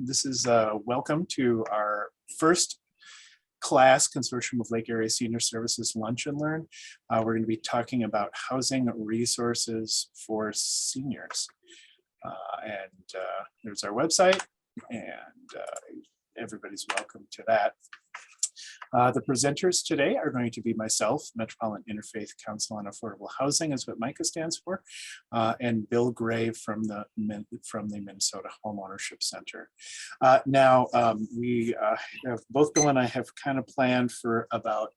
This is welcome to our first class, Consortium of Lake Area Senior Services Lunch and Learn. We're going to be talking about housing resources for seniors. There's our website, and everybody's welcome to that. The presenters today are going to be myself, Metropolitan Interfaith Council on Affordable Housing is what MICA stands for, and Bill Gray from the Minnesota Homeownership Center. We have, both Bill and I have kind of planned for about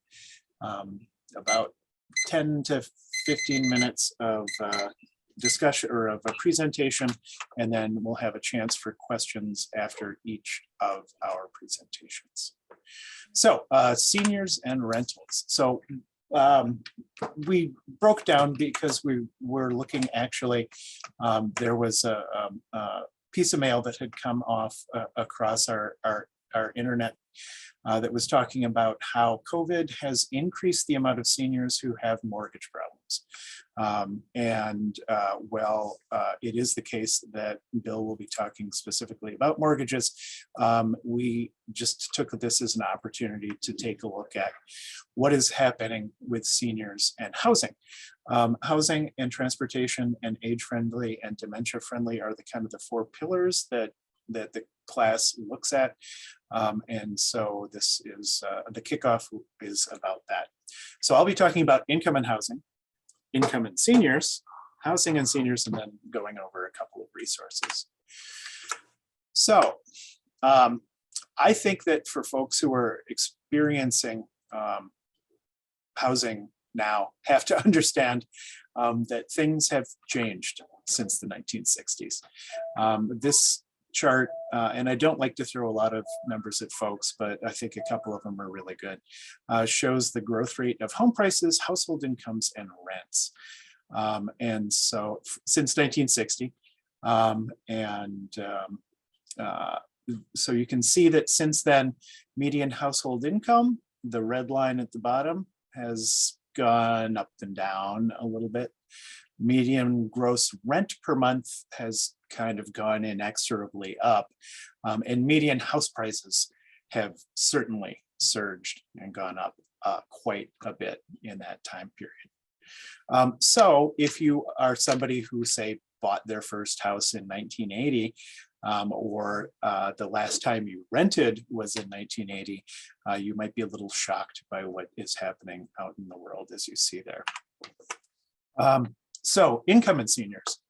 10 to 15 minutes of discussion or of a presentation, and then we'll have a chance for questions after each of our presentations. So seniors and rentals. So we broke down because we were looking, actually, there was a piece of mail that had come off across our internet that was talking about how COVID has increased the amount of seniors who have mortgage problems. It is the case that Bill will be talking specifically about mortgages. We just took this as an opportunity to take a look at what is happening with seniors and housing. Housing and transportation and age-friendly and dementia-friendly are the kind of the four pillars that the class looks at. And so this is the kickoff is about that. So I'll be talking about income and housing, income and seniors, housing and seniors, and then going over a couple of resources. So I think that for folks who are experiencing housing now have to understand that things have changed since the 1960s. This chart, and I don't like to throw a lot of numbers at folks, but I think a couple of them are really good, shows the growth rate of home prices, household incomes, and rents. And so since 1960, so you can see that since then, median household income, the red line at the bottom, has gone up and down a little bit. Median gross rent per month has kind of gone inexorably up, and median house prices have certainly surged and gone up quite a bit in that time period. So if you are somebody who, say, bought their first house in 1980, or the last time you rented was in 1980, you might be a little shocked by what is happening out in the world, as you see there. So income and seniors.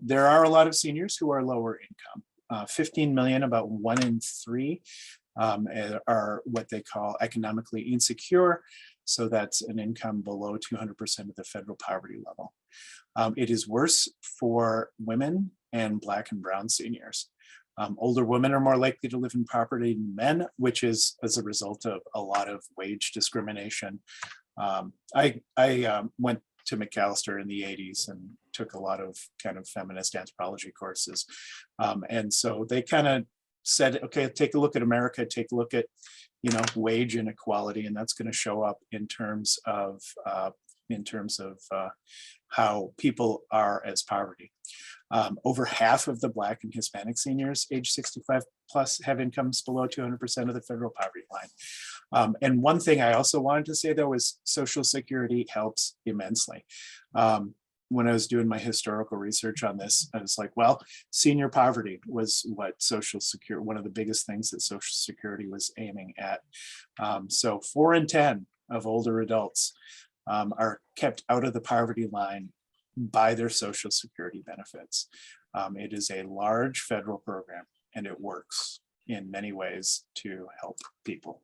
There are a lot of seniors who are lower income. 15 million, about 1 in 3, are what they call economically insecure. So that's an income below 200% of the federal poverty level. It is worse for women and Black and brown seniors. Older women are more likely to live in poverty than men, which is as a result of a lot of wage discrimination. I went to Macalester in the 80s and took a lot of kind of feminist anthropology courses. And so they kind of said, okay, take a look at America, take a look at, wage inequality, and that's going to show up in terms of how people are as poverty. Over half of the Black and Hispanic seniors age 65 plus have incomes below 200% of the federal poverty line. And one thing I also wanted to say, though, is Social Security helps immensely. When I was doing my historical research on this, I was like, well, senior poverty was what Social Security, one of the biggest things that Social Security was aiming at. So 4 in 10 of older adults are kept out of the poverty line by their Social Security benefits. It is a large federal program, and it works in many ways to help people.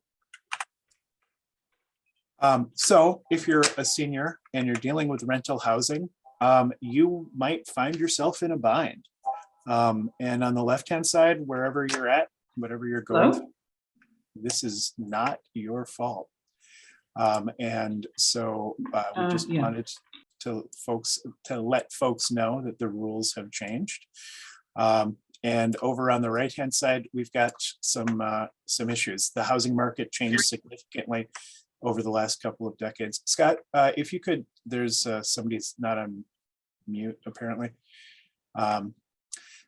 So if you're a senior and you're dealing with rental housing, you might find yourself in a bind. And on the left-hand side, wherever you're at, whatever you're going through, this is not your fault. And so we just wanted to let folks know that the rules have changed. And over on the right-hand side, we've got some issues. The housing market changed significantly over the last couple of decades. Scott, if you could, there's somebody's not on mute apparently.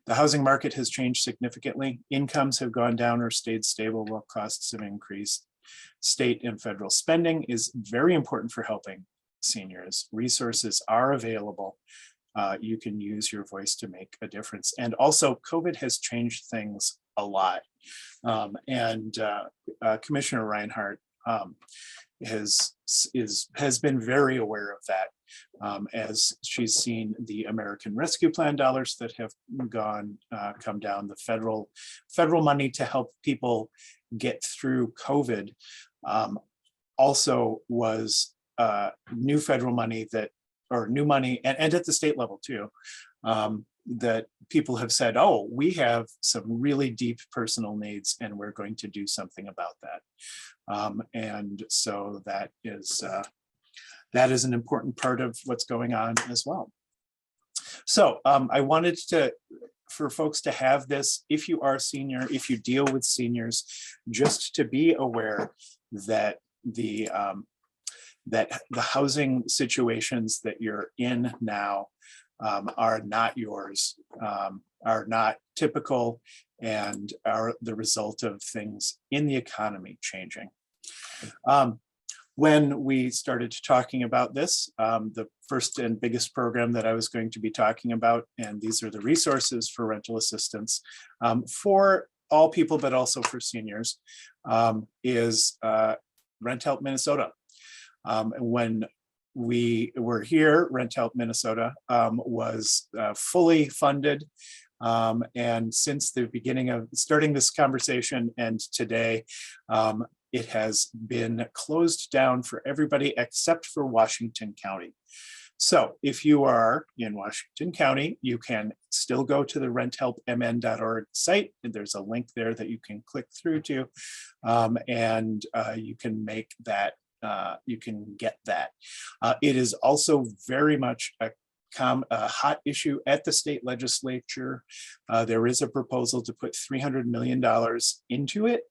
The The housing market has changed significantly. Incomes have gone down or stayed stable while costs have increased. State and federal spending is very important for helping seniors. Resources are available. You can use your voice to make a difference. And also, COVID has changed things a lot. Commissioner Reinhardt has been very aware of that, as she's seen the American Rescue Plan dollars that have come down, the federal money to help people get through COVID. Also was new federal money new money, and at the state level too, that people have said, oh, we have some really deep personal needs and we're going to do something about that. And so that is an important part of what's going on as well. So I wanted for folks to have this, if you are a senior, if you deal with seniors, just to be aware that the housing situations that you're in now are not yours, are not typical, and are the result of things in the economy changing. When we started talking about this, the first and biggest program that I was going to be talking about, and these are the resources for rental assistance for all people, but also for seniors, is Rent Help Minnesota. When we were here, Rent Help Minnesota was fully funded. And since the beginning of starting this conversation and today, it has been closed down for everybody except for Washington County. So if you are in Washington County, you can still go to the renthelpmn.org site. And there's a link there that you can click through to, and you can make that. You can get that. It is also very much a hot issue at the state legislature. There is a proposal to put $300 million into it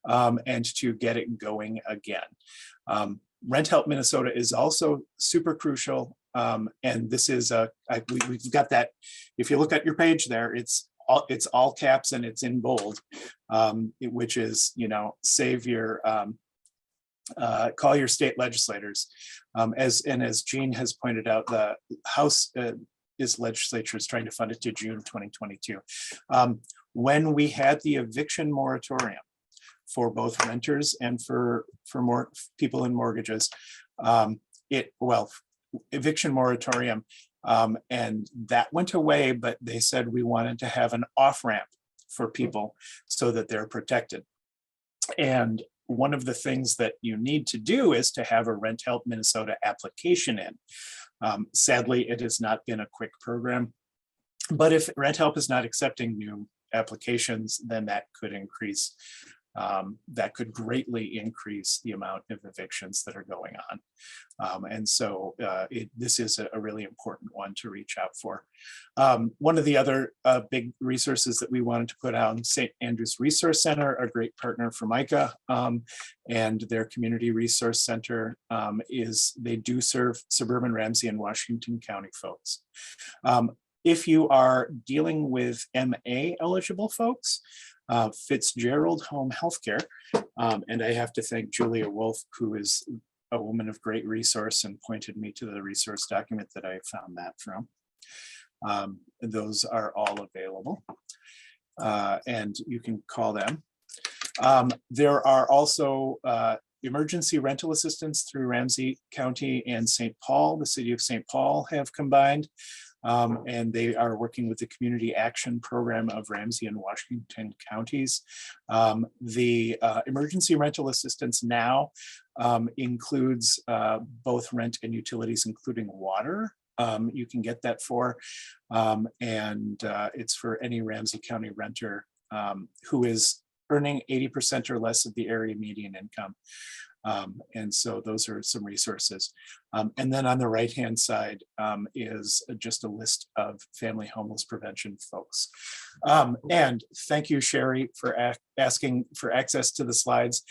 and to get it going again. Rent Help Minnesota is also super crucial. And this is we've got that. If you look at your page there, it's all caps and it's in bold, which is, save your call your state legislators. As Jean has pointed out, the House legislature is trying to fund it to June 2022. When we had the eviction moratorium for both renters and for more people in mortgages, eviction moratorium, and that went away, but they said we wanted to have an off-ramp for people so that they're protected. And one of the things that you need to do is to have a Rent Help Minnesota application in. Sadly, it has not been a quick program, but if Rent Help is not accepting new applications, then that could increase, that could greatly increase the amount of evictions that are going on. And so this is a really important one to reach out for. One of the other big resources that we wanted to put out, St. Andrews Resource Center, a great partner for MICA, and their Community Resource Center they do serve suburban Ramsey and Washington County folks. If you are dealing with MA eligible folks, Fitzgerald Home Healthcare, and I have to thank Julia Wolf, who is a woman of great resource and pointed me to the resource document that I found that from. Those are all available, and you can call them. There are also emergency rental assistance through Ramsey County and St. Paul. The city of St. Paul have combined. And they are working with the Community Action Program of Ramsey and Washington counties. The emergency rental assistance now includes both rent and utilities, including water. You can get that for, and it's for any Ramsey County renter who is earning 80% or less of the area median income. And so those are some resources. And then on the right-hand side is just a list of family homeless prevention folks. And thank you, Sherry, for asking for access to the slides.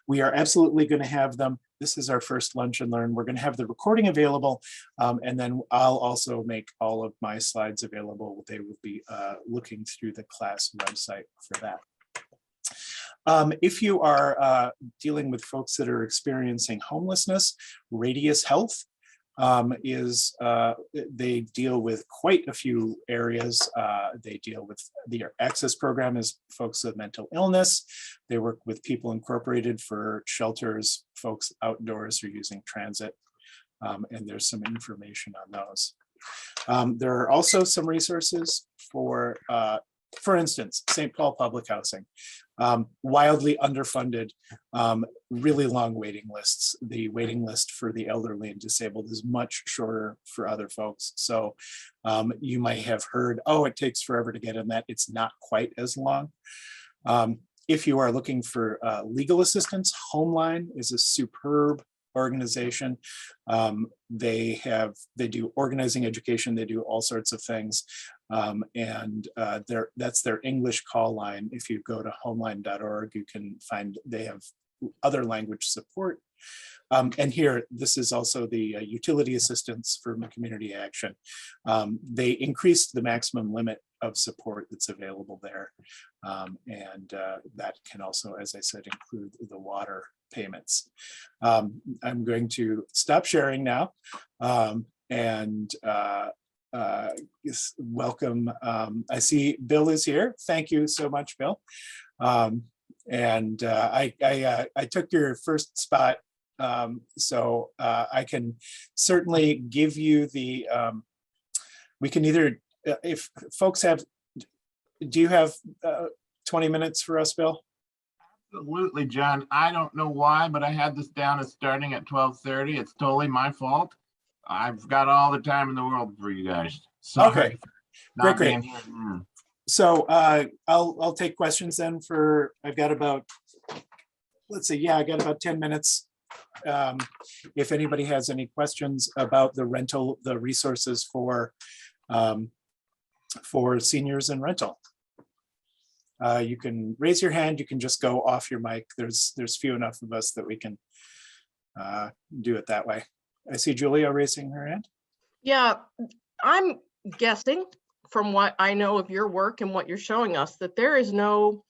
We are absolutely going to have them. This is our first lunch and learn. We're going to have the recording available, and then I'll also make all of my slides available. They will be looking through the class website for that. If you are dealing with folks that are experiencing homelessness, Radius Health they deal with quite a few areas. They deal with their access program is folks with mental illness. They work with People Incorporated for shelters, folks outdoors or using transit. And there's some information on those. There are also some resources for instance, St. Paul Public Housing, wildly underfunded, really long waiting lists. The waiting list for the elderly and disabled is much shorter for other folks. So you might have heard, oh, it takes forever to get in that. It's not quite as long. If you are looking for legal assistance, Homeline is a superb organization. They do organizing education, they do all sorts of things. That's their English call line. If you go to homeline.org, you can find they have other language support. And here, this is also the utility assistance for community action. They increased the maximum limit of support that's available there. That can also, as I said, include the water payments. I'm going to stop sharing now and welcome. I see Bill is here. Thank you so much, Bill. I took your first spot, so I can certainly give you the, we can either, if folks have, do you have 20 minutes for us, Bill? Absolutely, John. I don't know why, but I had this down as starting at 12:30. It's totally my fault. I've got all the time in the world for you guys. Sorry. Okay, great. So I'll take questions then for, I've got about, let's see, yeah, I got about 10 minutes. If anybody has any questions about the rental, the resources for seniors and rental. You can raise your hand, you can just go off your mic. There's few enough of us that we can do it that way. I see Julia raising her hand. Yeah, I'm guessing from what I know of your work and what you're showing us that there is no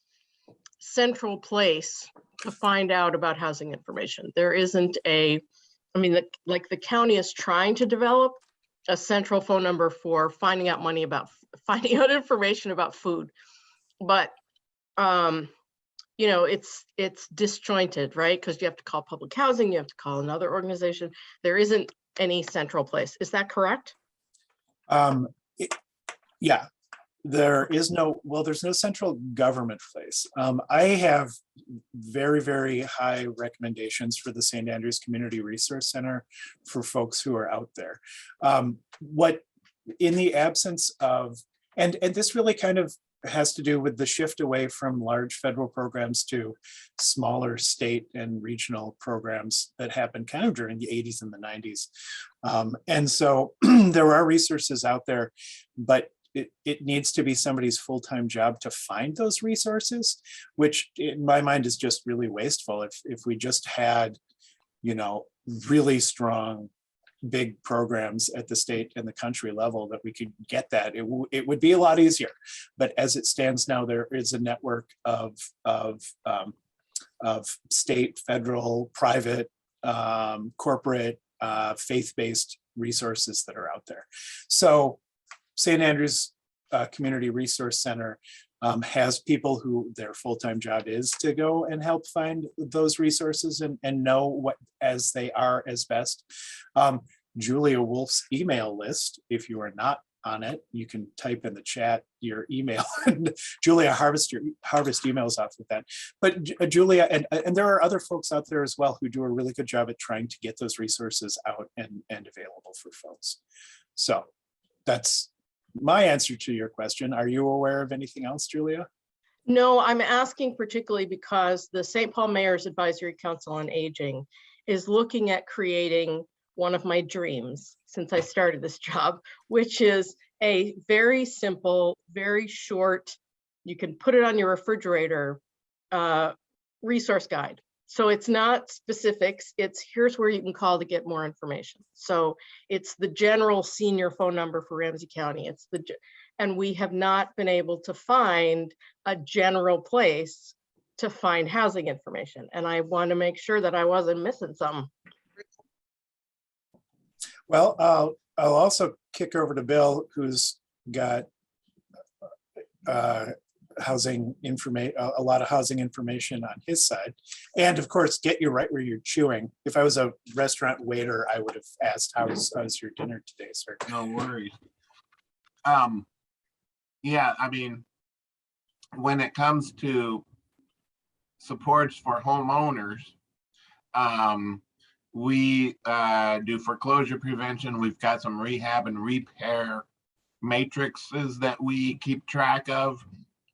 central place to find out about housing information. There isn't a, I mean, like the county is trying to develop a central phone number for finding out finding out information about food, but you know, it's disjointed, right? Because you have to call public housing, you have to call another organization. There isn't any central place. Is that correct? Yeah, there is no, well, there's no central government place. I have very, very high recommendations for the St. Andrews Community Resource Center for folks who are out there. What in the absence of, and this really kind of has to do with the shift away from large federal programs to smaller state and regional programs that happened kind of during the 80s and the 90s. And so there are resources out there, but it needs to be somebody's full-time job to find those resources, which in my mind is just really wasteful. If we just had, you know, really strong big programs at the state and the country level that we could get that, it would be a lot easier. But as it stands now, there is a network of state, federal, private, corporate, faith-based resources that are out there. So St. Andrews Community Resource Center has people who their full-time job is to go and help find those resources and know what as they are as best. Julia Wolf's email list, if you are not on it, you can type in the chat your email and Julia harvest emails off with that. But Julia, and there are other folks out there as well who do a really good job at trying to get those resources out and available for folks. So that's my answer to your question. Are you aware of anything else, Julia? No, I'm asking particularly because the St. Paul Mayor's Advisory Council on Aging is looking at creating one of my dreams since I started this job, which is a very simple, very short, you can put it on your refrigerator, resource guide. So it's not specifics, it's here's where you can call to get more information. So it's the general senior phone number for Ramsey County. And we have not been able to find a general place to find housing information. And I want to make sure that I wasn't missing some. Well, I'll also kick over to Bill, who's got housing information, a lot of housing information on his side. And of course, get you right where you're chewing. If I was a restaurant waiter, I would have asked, how's your dinner today, sir? No worries. Yeah, I mean, when it comes to supports for homeowners, we do foreclosure prevention. We've got some rehab and repair matrices that we keep track of.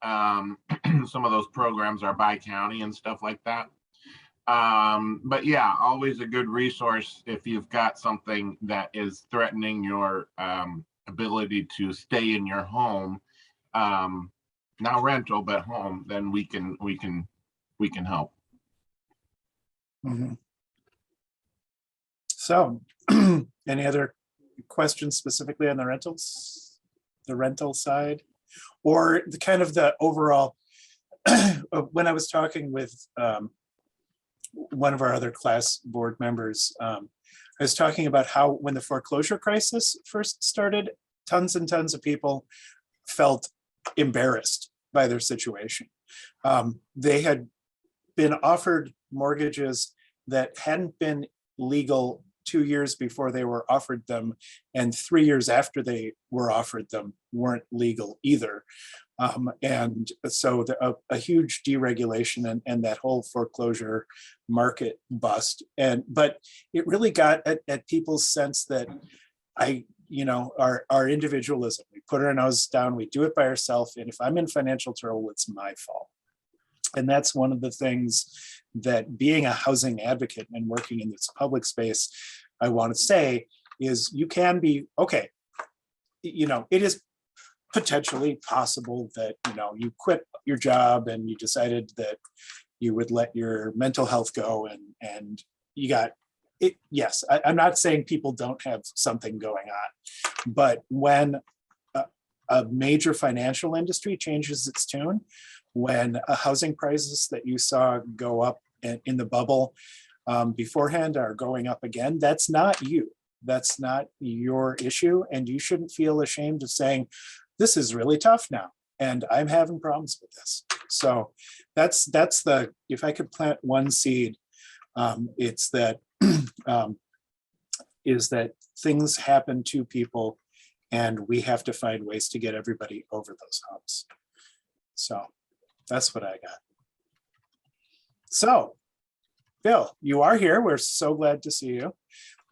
Some of those programs are by county and stuff like that. But yeah, always a good resource if you've got something that is threatening your ability to stay in your home. Not rental, but home, then we can help. Mm-hmm. So, any other questions specifically on the rental side, or the kind of the overall? When I was talking with one of our other class board members, I was talking about how when the foreclosure crisis first started, tons and tons of people felt embarrassed by their situation. They had been offered mortgages that hadn't been legal 2 years before they were offered them, and 3 years after they were offered them weren't legal either. And so a huge deregulation and that whole foreclosure market bust. But it really got at people's sense that our individualism, we put our nose down, we do it by ourselves. And if I'm in financial trouble, it's my fault. And that's one of the things that being a housing advocate and working in this public space, I want to say is you can be, okay, it is potentially possible that, you quit your job and you decided that you would let your mental health go and you got it. Yes, I'm not saying people don't have something going on, but when a major financial industry changes its tune, when housing prices that you saw go up in the bubble beforehand are going up again, that's not you. That's not your issue. And you shouldn't feel ashamed of saying, this is really tough now, and I'm having problems with this. So that's if I could plant one seed, it's that is that things happen to people and we have to find ways to get everybody over those humps. So that's what I got. So Bill, you are here. We're so glad to see you.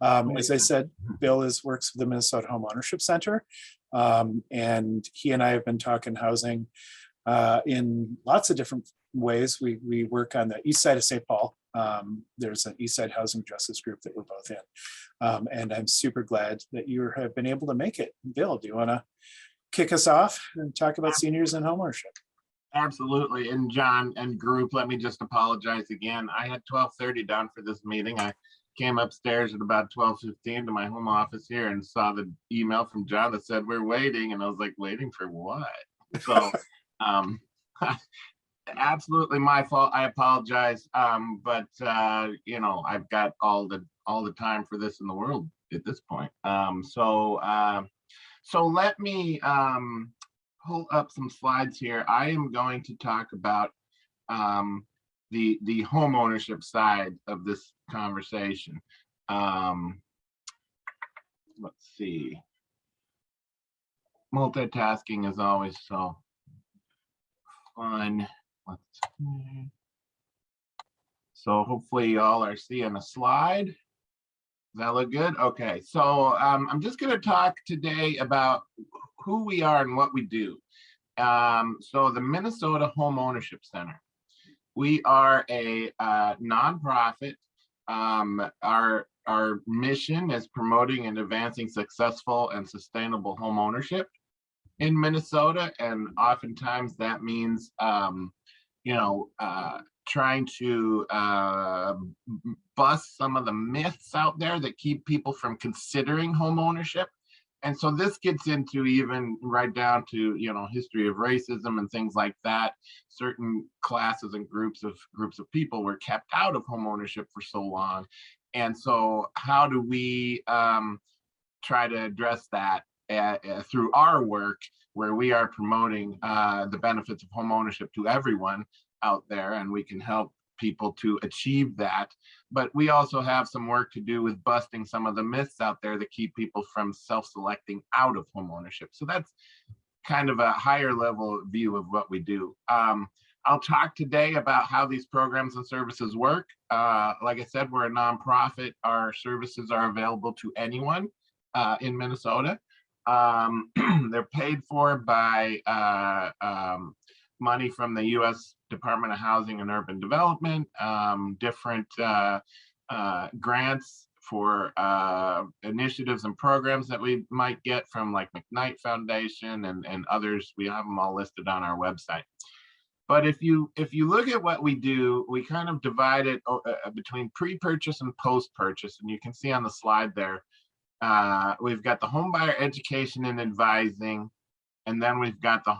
As I said, Bill works for the Minnesota Home Ownership Center. And he and I have been talking housing in lots of different ways. We work on the east side of St. Paul. There's an East Side Housing Justice group that we're both in. And I'm super glad that you have been able to make it. Bill, do you want to kick us off and talk about seniors and homeownership? Absolutely. And John and group, let me just apologize again. I had 12:30 down for this meeting. I came upstairs at about 12:15 to my home office here and saw the email from John that said we're waiting, and I was like, waiting for what? So absolutely my fault. I apologize. But I've got all the time for this in the world at this point. So let me pull up some slides here. I am going to talk about the home ownership side of this conversation. Let's see. Multitasking is always so fun. So hopefully y'all are seeing a slide. Does that look good? Okay, so I'm just going to talk today about who we are and what we do. So the Minnesota Home Ownership Center, we are a nonprofit. Our mission is promoting and advancing successful and sustainable home ownership in Minnesota, and oftentimes that means trying to bust some of the myths out there that keep people from considering home ownership. And so this gets into even right down to, history of racism and things like that. Certain classes and groups of people were kept out of home ownership for so long. And so how do we try to address that through our work, where we are promoting the benefits of home ownership to everyone out there, and we can help people to achieve that. But we also have some work to do with busting some of the myths out there that keep people from self-selecting out of home ownership. So that's kind of a higher level view of what we do. I'll talk today about how these programs and services work. Like I said, we're a nonprofit. Our services are available to anyone in Minnesota. They're paid for by money from the U.S. Department of Housing and Urban Development, different grants for initiatives and programs that we might get from like McKnight Foundation and others. We have them all listed on our website. But if you look at what we do, we kind of divide it between pre-purchase and post-purchase, and you can see on the slide there, we've got the home buyer education and advising, and then we've got the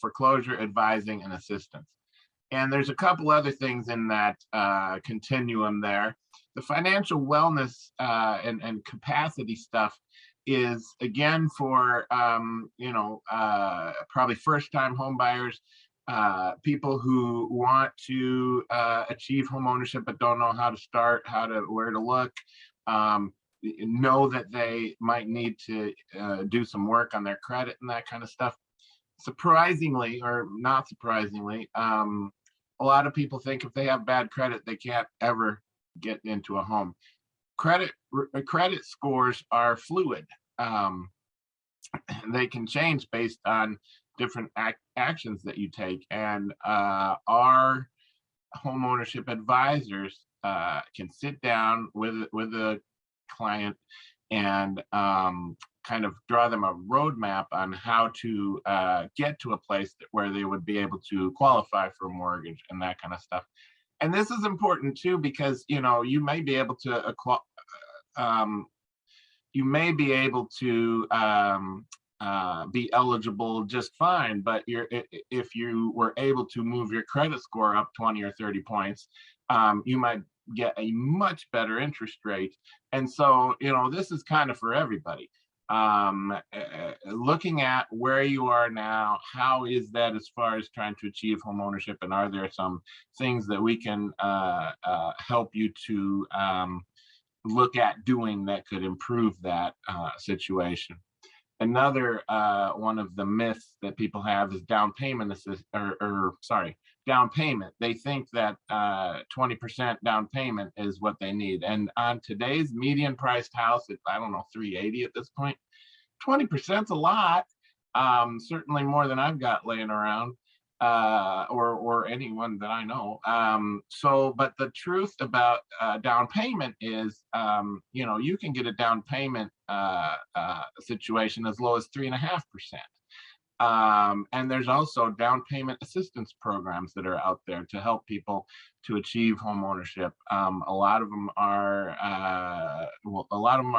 foreclosure advising and assistance. And there's a couple other things in that continuum there. The financial wellness and capacity stuff is again for probably first-time home buyers, people who want to achieve home ownership but don't know how to start, where to look. Know that they might need to do some work on their credit and that kind of stuff. Surprisingly, or not surprisingly, a lot of people think if they have bad credit, they can't ever get into a home. Credit scores are fluid. They can change based on different actions that you take. And our home ownership advisors can sit down with a client and kind of draw them a roadmap on how to get to a place where they would be able to qualify for a mortgage and that kind of stuff. And this is important too, because you may be able to be eligible just fine, but if you were able to move your credit score up 20 or 30 points, you might get a much better interest rate. And so, this is kind of for everybody. Looking at where you are now, how is that as far as trying to achieve home ownership, and are there some things that we can help you to look at doing that could improve that situation? Another one of the myths that people have is down payment down payment. They think that 20% down payment is what they need. And on today's median priced house, it's, I don't know, 380 at this point. 20%'s a lot, certainly more than I've got laying around, or anyone that I know. But the truth about down payment is, you can get a down payment situation as low as 3.5%. And there's also down payment assistance programs that are out there to help people to achieve home ownership. A lot of them are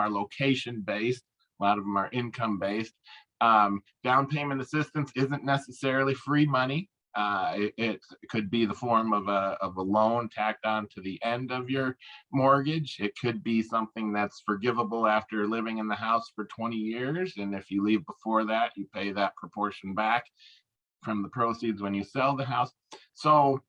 location based. A lot of them are income based. Down payment assistance isn't necessarily free money. It could be the form of a loan tacked on to the end of your mortgage. It could be something that's forgivable after living in the house for 20 years. And if you leave before that, you pay that proportion back from the proceeds when you sell the house. So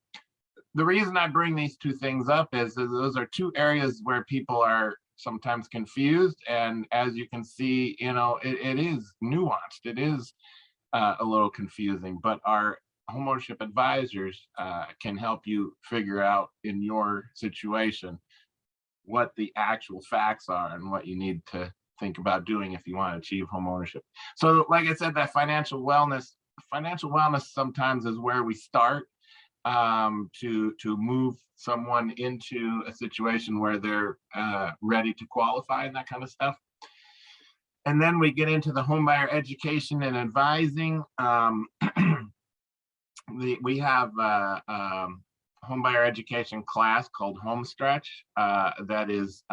the reason I bring these two things up is that those are two areas where people are sometimes confused. And as you can see, it is nuanced. It is a little confusing, but our homeownership advisors can help you figure out in your situation what the actual facts are and what you need to think about doing if you want to achieve home ownership. So like I said, that financial wellness sometimes is where we start to move someone into a situation where they're ready to qualify and that kind of stuff. And then we get into the home buyer education and advising. We have a home buyer education class called Homestretch that is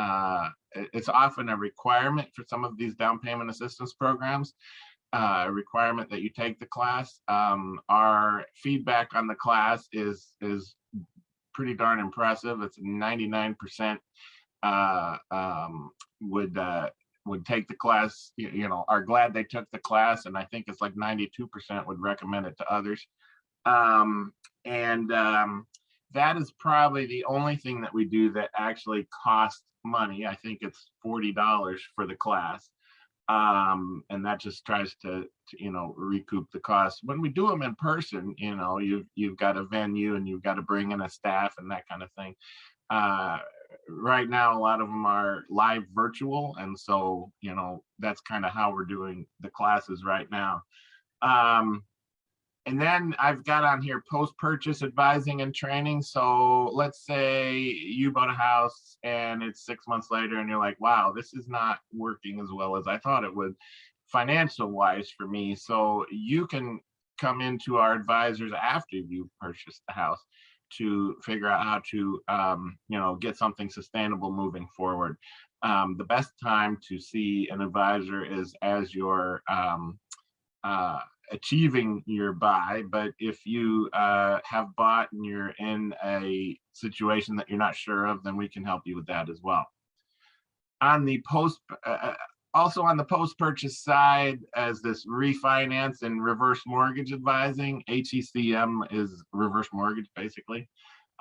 it's often a requirement for some of these down payment assistance programs. A requirement that you take the class. Our feedback on the class is pretty darn impressive. It's 99% would take the class, are glad they took the class, and I think it's like 92% would recommend it to others. That is probably the only thing that we do that actually costs money. I think it's $40 for the class. And that just tries to recoup the cost. When we do them in person, you've got a venue and you've got to bring in a staff and that kind of thing. Right now, a lot of them are live virtual. And so, that's kind of how we're doing the classes right now. And then I've got on here post-purchase advising and training. So let's say you bought a house and it's 6 months later and you're like, wow, this is not working as well as I thought it would financial wise for me. So you can come into our advisors after you've purchased the house to figure out how to, get something sustainable moving forward. The best time to see an advisor is as you're achieving your buy, but if you have bought and you're in a situation that you're not sure of, then we can help you with that as well. On the post-purchase side, as this refinance and reverse mortgage advising, HECM is reverse mortgage basically.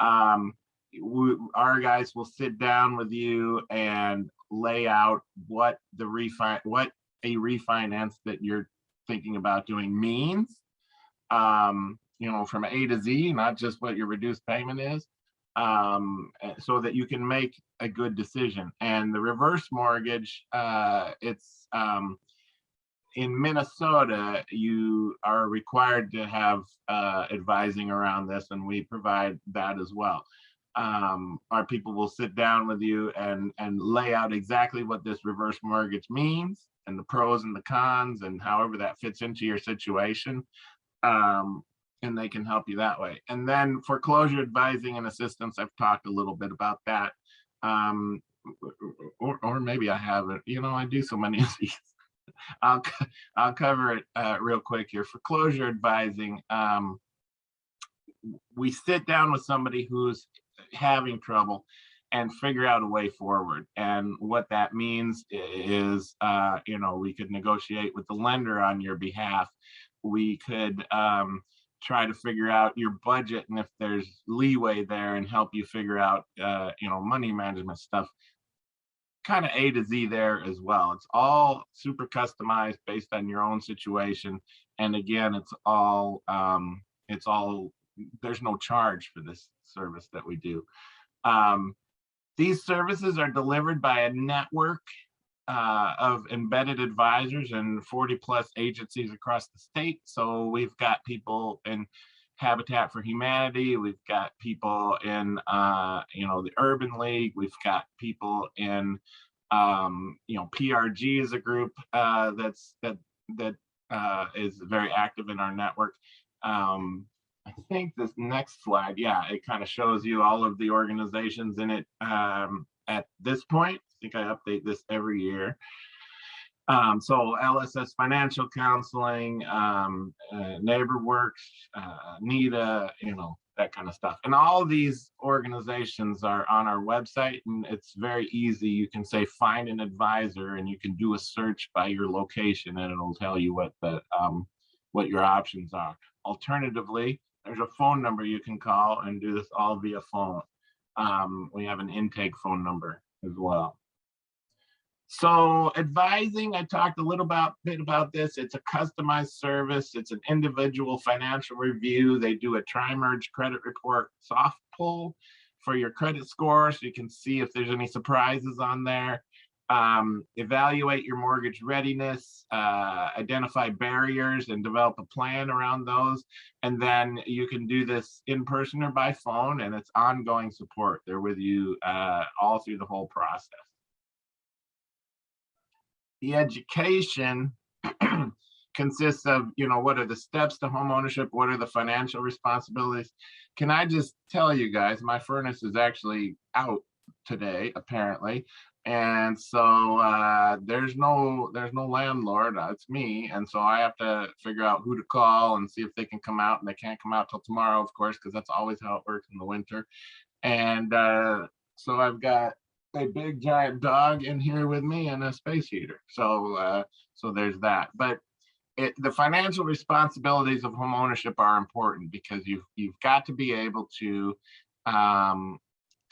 Our guys will sit down with you and lay out what a refinance that you're thinking about doing means, from A to Z, not just what your reduced payment is, so that you can make a good decision. And the reverse mortgage, it's in Minnesota, you are required to have advising around this, and we provide that as well. Our people will sit down with you and lay out exactly what this reverse mortgage means, and the pros and the cons, and however that fits into your situation. And they can help you that way. And then foreclosure advising and assistance, I've talked a little bit about that. Or maybe I haven't, I do so many of these. I'll cover it real quick here. Foreclosure advising, we sit down with somebody who's having trouble and figure out a way forward. And what that means is, we could negotiate with the lender on your behalf. We could try to figure out your budget, and if there's leeway there, and help you figure out, money management stuff, kind of A to Z there as well. It's all super customized based on your own situation. And again, it's all, there's no charge for this service that we do. These services are delivered by a network of embedded advisors and 40 plus agencies across the state. So we've got people in Habitat for Humanity, we've got people in the Urban League, we've got people in PRG is a group that is very active in our network. I think this next slide, it kind of shows you all of the organizations in it at this point. I think I update this every year. So LSS Financial Counseling, NeighborWorks, NEDA, that kind of stuff. And all of these organizations are on our website, and it's very easy. You can say, find an advisor, and you can do a search by your location, and it'll tell you what your options are. Alternatively, there's a phone number you can call and do this all via phone. We have an intake phone number as well. So advising, I talked a little bit about this. It's a customized service. It's an individual financial review. They do a tri-merge credit report soft pull for your credit score, so you can see if there's any surprises on there. Evaluate your mortgage readiness, identify barriers and develop a plan around those. And then you can do this in person or by phone, and it's ongoing support. They're with you all through the whole process. The education consists of, what are the steps to home ownership? What are the financial responsibilities? Can I just tell you guys, my furnace is actually out today, apparently. And so there's no landlord, it's me. And so I have to figure out who to call and see if they can come out, and they can't come out till tomorrow, of course, because that's always how it works in the winter. And so I've got a big giant dog in here with me and a space heater. So so there's that. But the financial responsibilities of home ownership are important, because you've got to be able to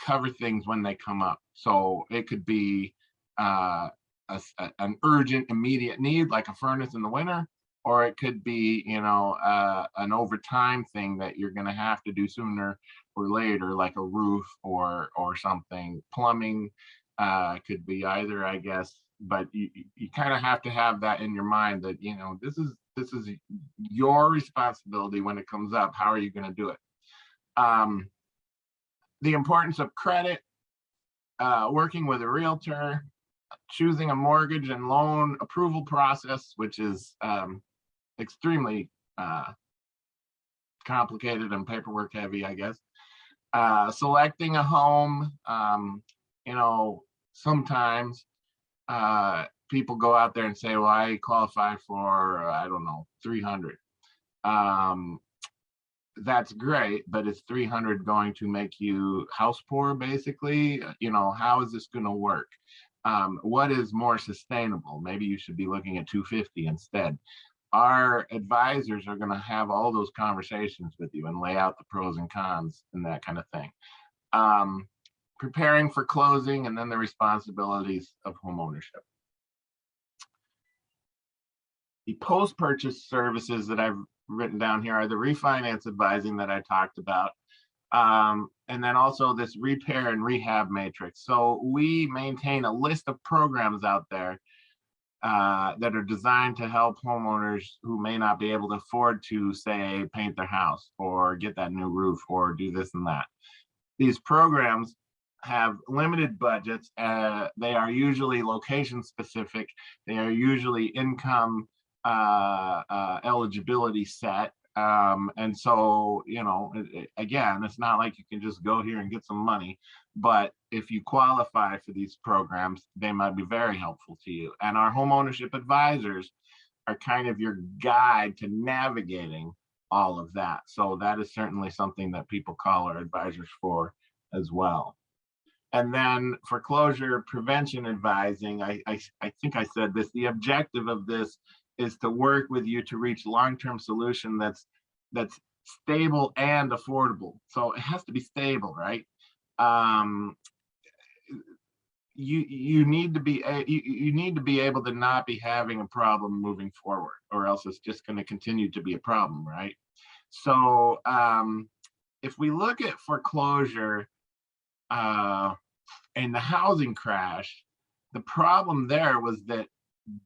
cover things when they come up. So it could be an urgent, immediate need, like a furnace in the winter, or it could be, an overtime thing that you're going to have to do sooner or later, like a roof or something. Plumbing could be either, I guess. But you kind of have to have that in your mind that, this is your responsibility when it comes up. How are you going to do it? The importance of credit, working with a realtor, choosing a mortgage and loan approval process, which is extremely complicated and paperwork heavy, I guess. Selecting a home, sometimes people go out there and say, well, I qualify for, I don't know, 300. That's great, but is 300 going to make you house poor, basically? How is this going to work? What is more sustainable? Maybe you should be looking at 250 instead. Our advisors are going to have all those conversations with you and lay out the pros and cons and that kind of thing. Preparing for closing, and then the responsibilities of home ownership. The post-purchase services that I've written down here are the refinance advising that I talked about. And then also this repair and rehab matrix. So we maintain a list of programs out there that are designed to help homeowners who may not be able to afford to, say, paint their house or get that new roof or do this and that. These programs have limited budgets. They are usually location specific. They are usually income eligibility set. And so, again, it's not like you can just go here and get some money, but if you qualify for these programs, they might be very helpful to you. And our home ownership advisors are kind of your guide to navigating all of that. So that is certainly something that people call our advisors for as well. And then foreclosure prevention advising, I think I said this, the objective of this is to work with you to reach long-term solution that's stable and affordable. So it has to be stable, right? You need to be able to not be having a problem moving forward, or else it's just going to continue to be a problem, right? So if we look at foreclosure and the housing crash, the problem there was that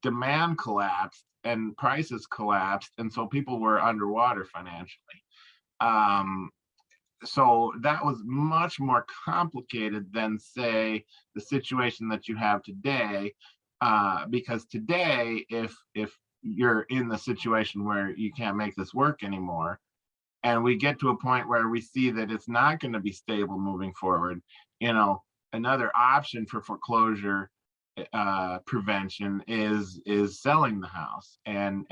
demand collapsed and prices collapsed, and so people were underwater financially. So that was much more complicated than, say, the situation that you have today, because today, if you're in the situation where you can't make this work anymore, and we get to a point where we see that it's not going to be stable moving forward, another option for foreclosure prevention is selling the house, and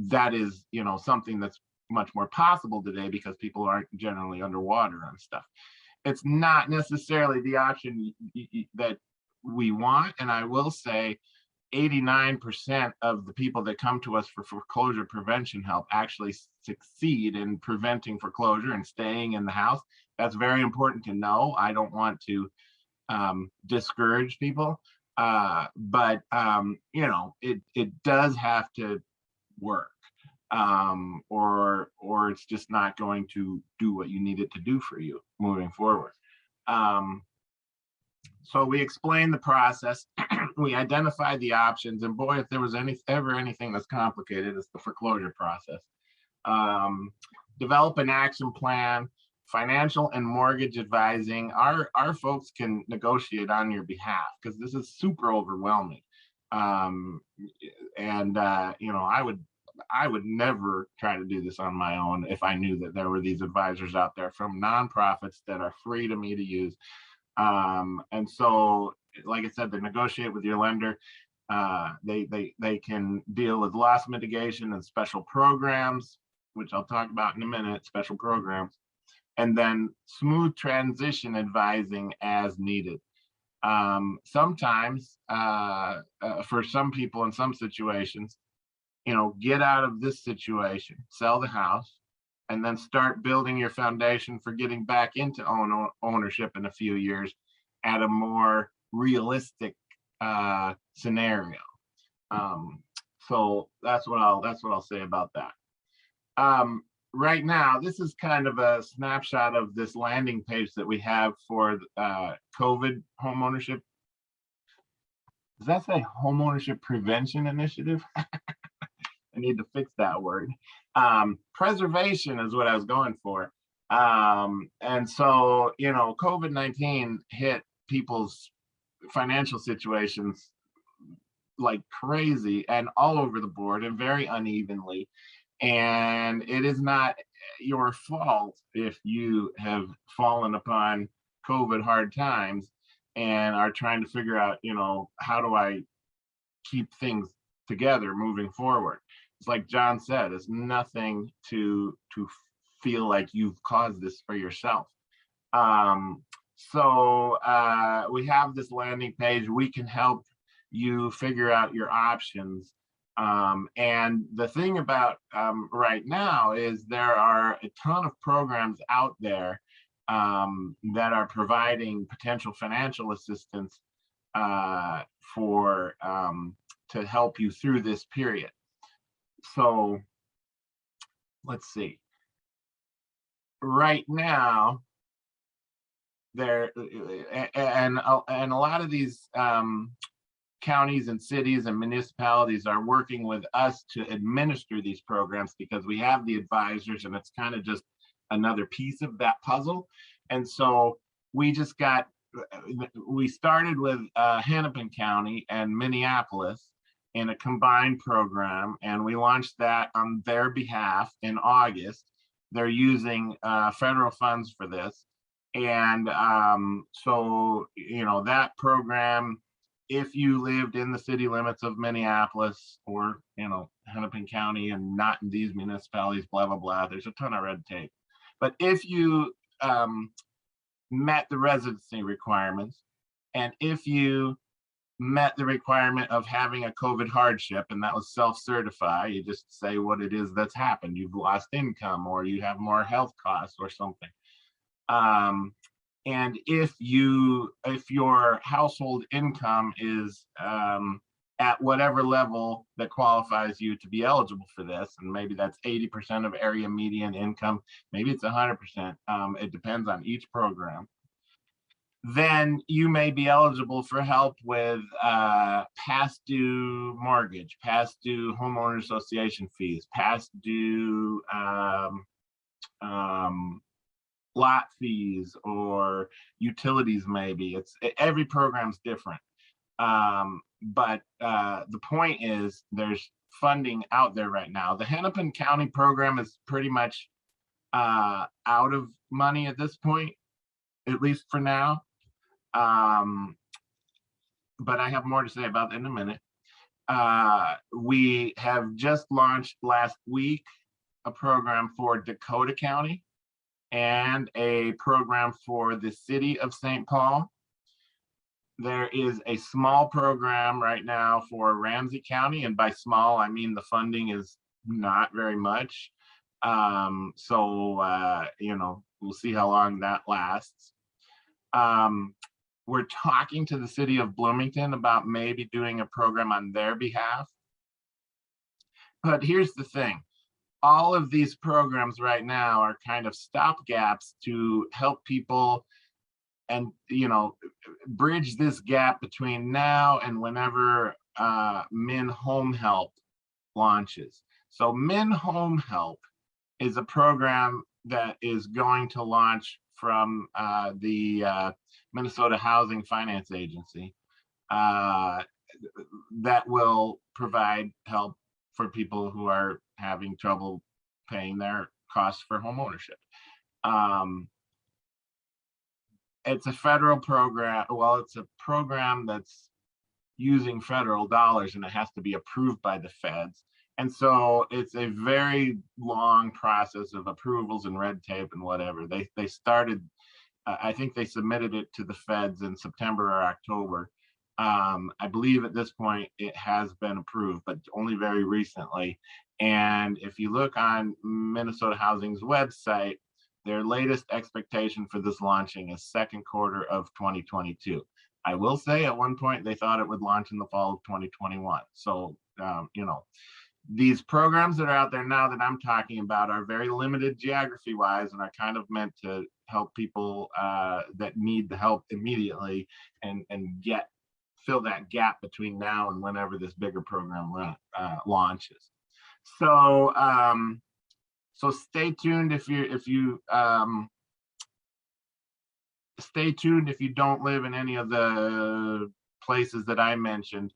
that is something that's much more possible today because people aren't generally underwater and stuff. It's not necessarily the option that we want, and I will say 89% of the people that come to us for foreclosure prevention help actually succeed in preventing foreclosure and staying in the house. That's very important to know. I don't want to discourage people, but it does have to work, or it's just not going to do what you need it to do for you moving forward. So we explained the process, we identified the options, and boy, if there was ever anything that's complicated, it's the foreclosure process. Develop an action plan, financial and mortgage advising. Our folks can negotiate on your behalf because this is super overwhelming. You know, I would never try to do this on my own if I knew that there were these advisors out there from nonprofits that are free to me to use. And so, like I said, they negotiate with your lender. They can deal with loss mitigation and special programs, which I'll talk about in a minute, special programs, and then smooth transition advising as needed. Sometimes for some people in some situations, you know, get out of this situation, sell the house, and then start building your foundation for getting back into ownership in a few years at a more realistic scenario. So that's what I'll say about that. Right now, this is kind of a snapshot of this landing page that we have for COVID homeownership. Does that say homeownership prevention initiative? I need to fix that word. Preservation is what I was going for. And so, you know, COVID-19 hit people's financial situations like crazy and all over the board and very unevenly. And it is not your fault if you have fallen upon COVID hard times and are trying to figure out, you know, how do I keep things together moving forward? It's like John said, it's nothing to feel like you've caused this for yourself. So we have this landing page. We can help you figure out your options. And the thing about right now is there are a ton of programs out there that are providing potential financial assistance to help you through this period. So let's see. Right now, there and a lot of these counties and cities and municipalities are working with us to administer these programs because we have the advisors and it's kind of just another piece of that puzzle. And so we started with Hennepin County and Minneapolis in a combined program, and we launched that on their behalf in August. They're using federal funds for this. And so, you know, that program, if you lived in the city limits of Minneapolis or, you know, Hennepin County and not in these municipalities, blah, blah, blah, there's a ton of red tape. But if you met the residency requirements, and if you met the requirement of having a COVID hardship, and that was self-certify, you just say what it is that's happened. You've lost income or you have more health costs or something. And if your household income is at whatever level that qualifies you to be eligible for this, and maybe that's 80% of area median income, maybe it's 100%, it depends on each program, then you may be eligible for help with past due mortgage, past due homeowner association fees, past due lot fees or utilities. Maybe every program's different. But the point is there's funding out there right now. The Hennepin County program is pretty much out of money at this point, at least for now. But I have more to say about that in a minute. We have just launched last week a program for Dakota County and a program for the city of St. Paul. There is a small program right now for Ramsey County, and by small, I mean the funding is not very much. So, you know, we'll see how long that lasts. We're talking to the city of Bloomington about maybe doing a program on their behalf. But here's the thing. All of these programs right now are kind of stopgaps to help people you know, bridge this gap between now and whenever Min Home Help launches. So Min Home Help is a program that is going to launch from the Minnesota Housing Finance Agency that will provide help for people who are having trouble paying their costs for home ownership. It's a federal program. Well, it's a program that's using federal dollars, and it has to be approved by the feds. And so it's a very long process of approvals and red tape and whatever. They started, I think they submitted it to the feds in September or October. I believe at this point it has been approved, but only very recently. And if you look on Minnesota Housing's website, their latest expectation for this launching is second quarter of 2022. I will say at one point they thought it would launch in the fall of 2021. So, you know, these programs that are out there now that I'm talking about are very limited geography wise and are kind of meant to help people that need the help immediately and fill that gap between now and whenever this bigger program launches. So, so stay tuned if you stay tuned if you don't live in any of the places that I mentioned,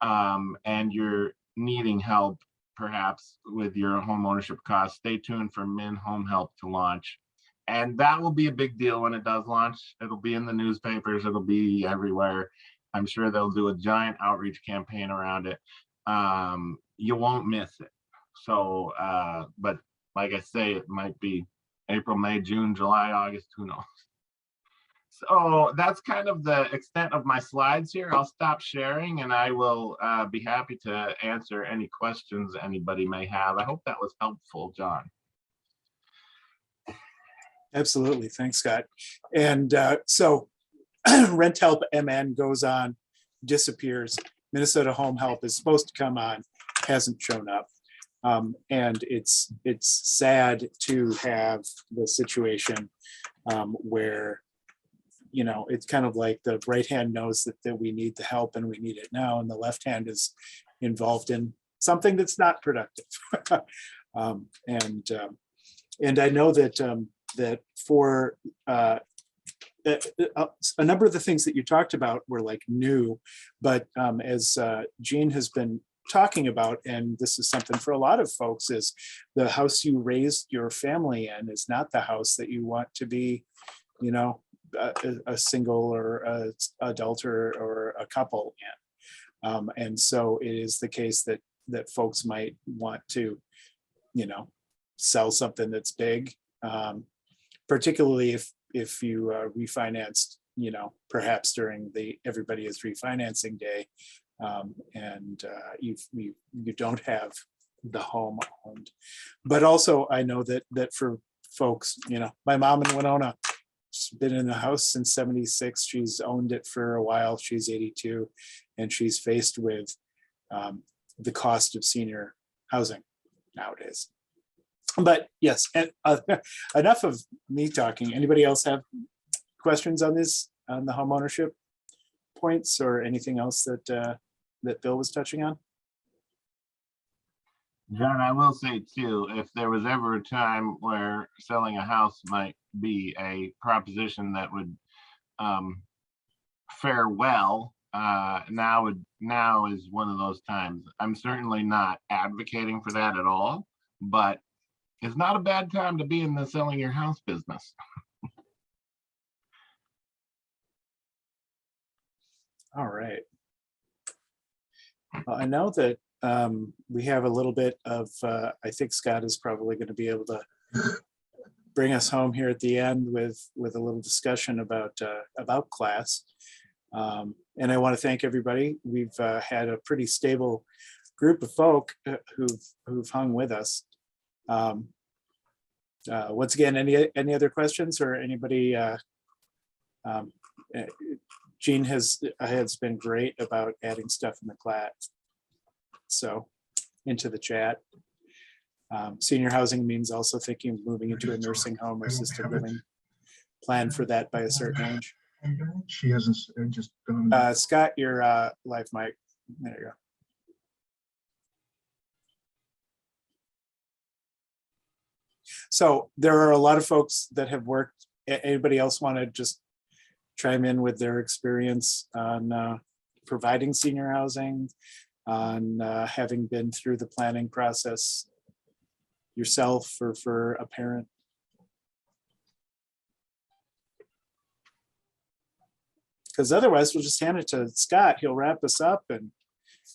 and you're needing help perhaps with your home ownership costs. Stay tuned for Min Home Help to launch. And that will be a big deal when it does launch. It'll be in the newspapers, it'll be everywhere. I'm sure they'll do a giant outreach campaign around it. You won't miss it. So, but like I say, it might be April, May, June, July, August, who knows? So that's kind of the extent of my slides here. I'll stop sharing and I will be happy to answer any questions anybody may have. I hope that was helpful, John. Absolutely. Thanks, Scott. And so Rent Help MN goes on, disappears. Minnesota Home Help is supposed to come on, hasn't shown up. And it's sad to have the situation where, you know, it's kind of like the right hand knows that we need the help and we need it now, and the left hand is involved in something that's not productive. And I know that that for a number of the things that you talked about were like new, but as Jean has been talking about, and this is something for a lot of folks, is the house you raised your family in is not the house that you want to be, you know, a single or a adult or a couple in. And so it is the case that folks might want to, you know, sell something that's big, particularly if you refinanced, you know, perhaps during the everybody is refinancing day, and you don't have the home owned. But also I know that for folks, you know, my mom in Winona, she's been in the house since '76. She's owned it for a while. She's 82, and she's faced with the cost of senior housing nowadays. But yes, and enough of me talking. Anybody else have questions on this, on the home ownership points, or anything else that that Bill was touching on? John, I will say too, if there was ever a time where selling a house might be a proposition that would fare well, now is one of those times. I'm certainly not advocating for that at all, but it's not a bad time to be in the selling your house business. All right. Well, I know that we have a little bit of, I think Scott is probably going to be able to bring us home here at the end with a little discussion about class. And I want to thank everybody. We've had a pretty stable group of folk who've hung with us. Once again, any other questions, or anybody? Jean has been great about adding stuff in the class, so into the chat. Senior housing means also thinking of moving into a nursing home or assisted living. Plan for that by a certain age. She hasn't just gone. Scott, your live mic. There you go. So there are a lot of folks that have worked. Anybody else want to just chime in with their experience on providing senior housing, on having been through the planning process yourself or for a parent? Because otherwise we'll just hand it to Scott. He'll wrap us up and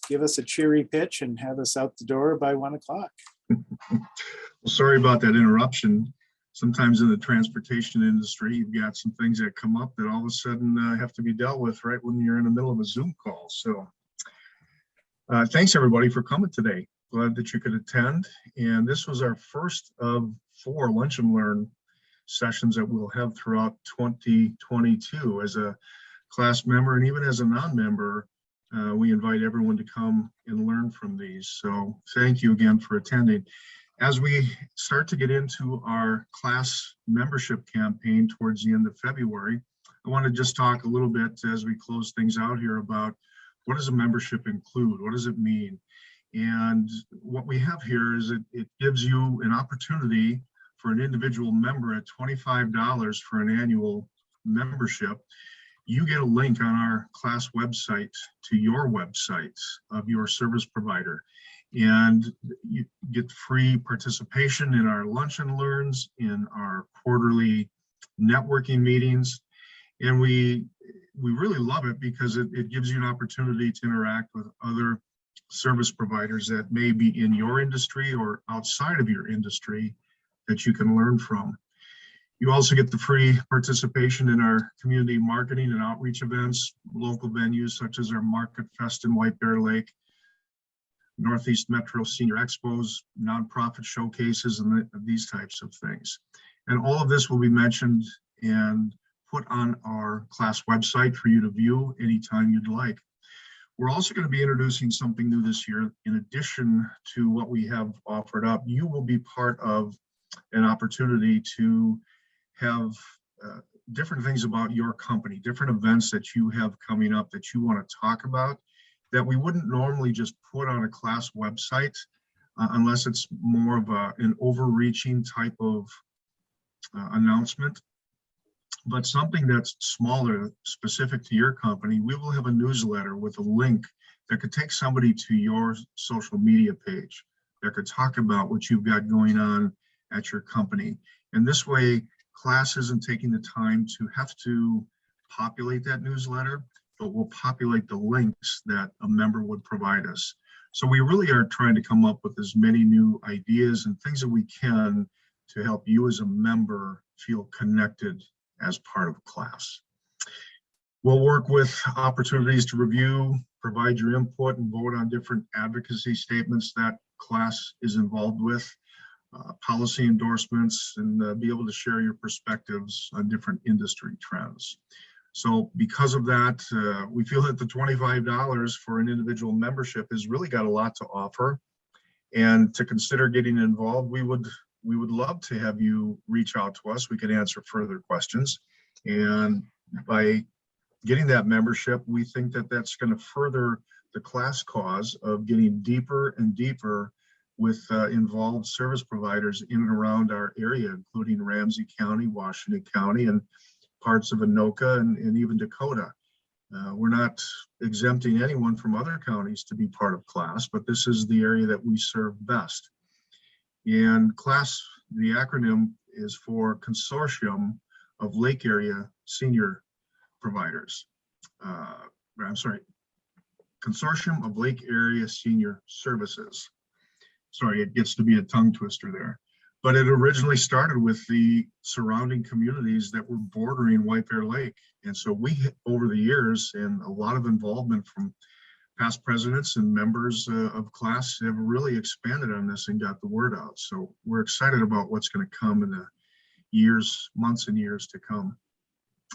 give us a cheery pitch and have us out the door by 1 o'clock. Well, sorry about that interruption. Sometimes in the transportation industry, you've got some things that come up that all of a sudden have to be dealt with right when you're in the middle of a Zoom call. So thanks everybody for coming today. Glad that you could attend. And this was our first of 4 Lunch and Learn sessions that we'll have throughout 2022. As a class member and even as a non-member, we invite everyone to come and learn from these. So thank you again for attending. As we start to get into our class membership campaign towards the end of February, I want to just talk a little bit as we close things out here about what does a membership include? What does it mean? And what we have here is it gives you an opportunity for an individual member at $25 for an annual membership. You get a link on our class website to your website of your service provider, and you get free participation in our lunch and learns, in our quarterly networking meetings. And we really love it because it gives you an opportunity to interact with other service providers that may be in your industry or outside of your industry that you can learn from. You also get the free participation in our community marketing and outreach events, local venues such as our Market Fest in White Bear Lake, Northeast Metro Senior Expos, nonprofit showcases, and these types of things. And all of this will be mentioned and put on our class website for you to view anytime you'd like. We're also going to be introducing something new this year. In addition to what we have offered up, you will be part of an opportunity to have different things about your company, different events that you have coming up that you want to talk about that we wouldn't normally just put on a class website unless it's more of an overreaching type of announcement. But something that's smaller, specific to your company, we will have a newsletter with a link that could take somebody to your social media page that could talk about what you've got going on at your company. And this way, class isn't taking the time to have to populate that newsletter, but we'll populate the links that a member would provide us. So we really are trying to come up with as many new ideas and things that we can to help you as a member feel connected as part of class. We'll work with opportunities to review, provide your input, and vote on different advocacy statements that class is involved with. Policy endorsements, and be able to share your perspectives on different industry trends. So because of that, we feel that the $25 for an individual membership has really got a lot to offer. And to consider getting involved, we would love to have you reach out to us. We can answer further questions. And by getting that membership, we think that that's going to further the class cause of getting deeper and deeper with involved service providers in and around our area, including Ramsey County, Washington County, and parts of Anoka and even Dakota. We're not exempting anyone from other counties to be part of class, but this is the area that we serve best. And class, the acronym is for Consortium of Lake Area Senior Providers. Consortium of Lake Area Senior Services. Sorry, it gets to be a tongue twister there. But it originally started with the surrounding communities that were bordering White Bear Lake. And so we, over the years, and a lot of involvement from past presidents and members of class have really expanded on this and got the word out. So we're excited about what's going to come in the months and years to come.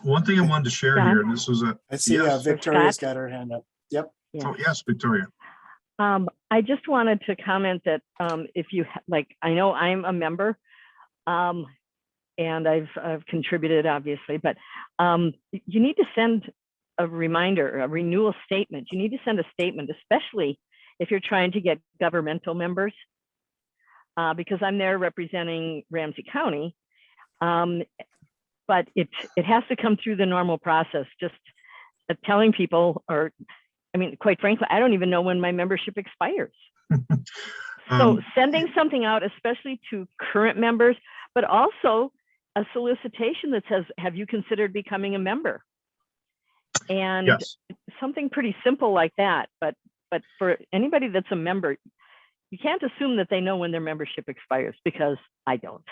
One thing I wanted to share here, and this was I see yes. Victoria's got her hand up. Yep. Oh, yes, Victoria. I just wanted to comment that if you like, I know I'm a member. and I've contributed, obviously, but you need to send a reminder, a renewal statement. You need to send a statement, especially if you're trying to get governmental members, because I'm there representing Ramsey County. But it has to come through the normal process, just telling people, or, I mean, quite frankly, I don't even know when my membership expires. So sending something out, especially to current members, but also a solicitation that says, have you considered becoming a member? And Yes. something pretty simple like that. But for anybody that's a member, you can't assume that they know when their membership expires, because I don't.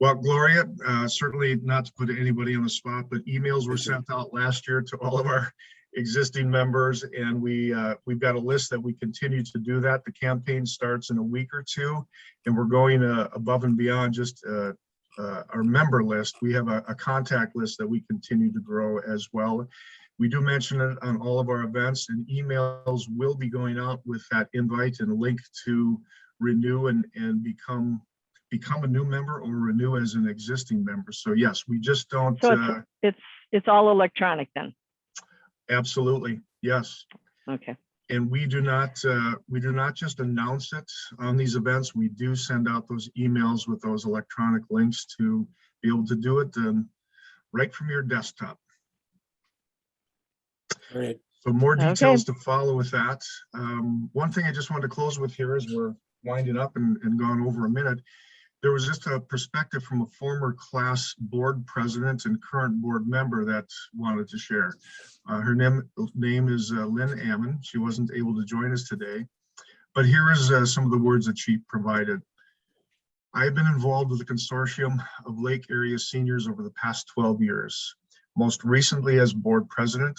Well, Gloria, certainly not to put anybody on the spot, but emails were sent out last year to all of our existing members, and we've got a list that we continue to do that. The campaign starts in a week or two, and we're going above and beyond just our member list. We have a contact list that we continue to grow as well. We do mention it on all of our events, and emails will be going out with that invite and a link to renew and become a new member or renew as an existing member. So yes, we just don't. So it's all electronic then. Absolutely, yes. Okay. And we do not just announce it on these events. We do send out those emails with those electronic links to be able to do it right from your desktop. Great. So more details to follow with that. One thing I just wanted to close with here, as we're winding up and gone over a minute, there was just a perspective from a former class board president and current board member that wanted to share. Her name is Lynn Ammon. She wasn't able to join us today, but here is some of the words that she provided. I've been involved with the consortium of Lake area seniors over the past 12 years, most recently as board president,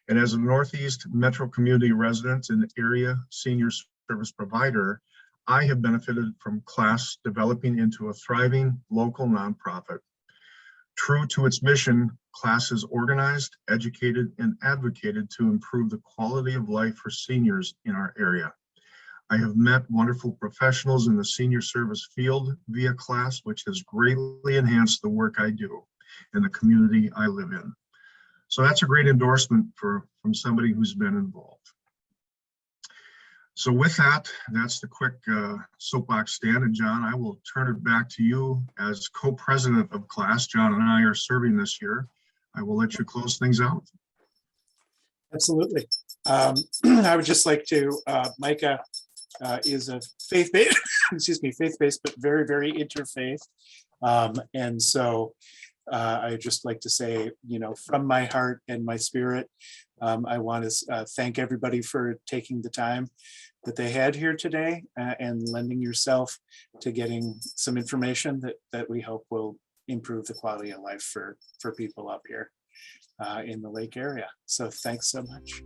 and as a Northeast Metro community resident and area senior service provider. I have benefited from class developing into a thriving local nonprofit. True to its mission, class is organized, educated, and advocated to improve the quality of life for seniors in our area. I have met wonderful professionals in the senior service field via class, which has greatly enhanced the work I do and the community I live in. So that's a great endorsement from somebody who's been involved. So with that, that's the quick soapbox stand. And John, I will turn it back to you as co-president of class. John and I are serving this year. I will let you close things out. Absolutely. I would just like to, Micah is a faith-based, faith-based, but very, very interfaith. And so I'd just like to say, from my heart and my spirit, I want to thank everybody for taking the time that they had here today and lending yourself to getting some information that we hope will improve the quality of life for people up here in the lake area. So thanks so much.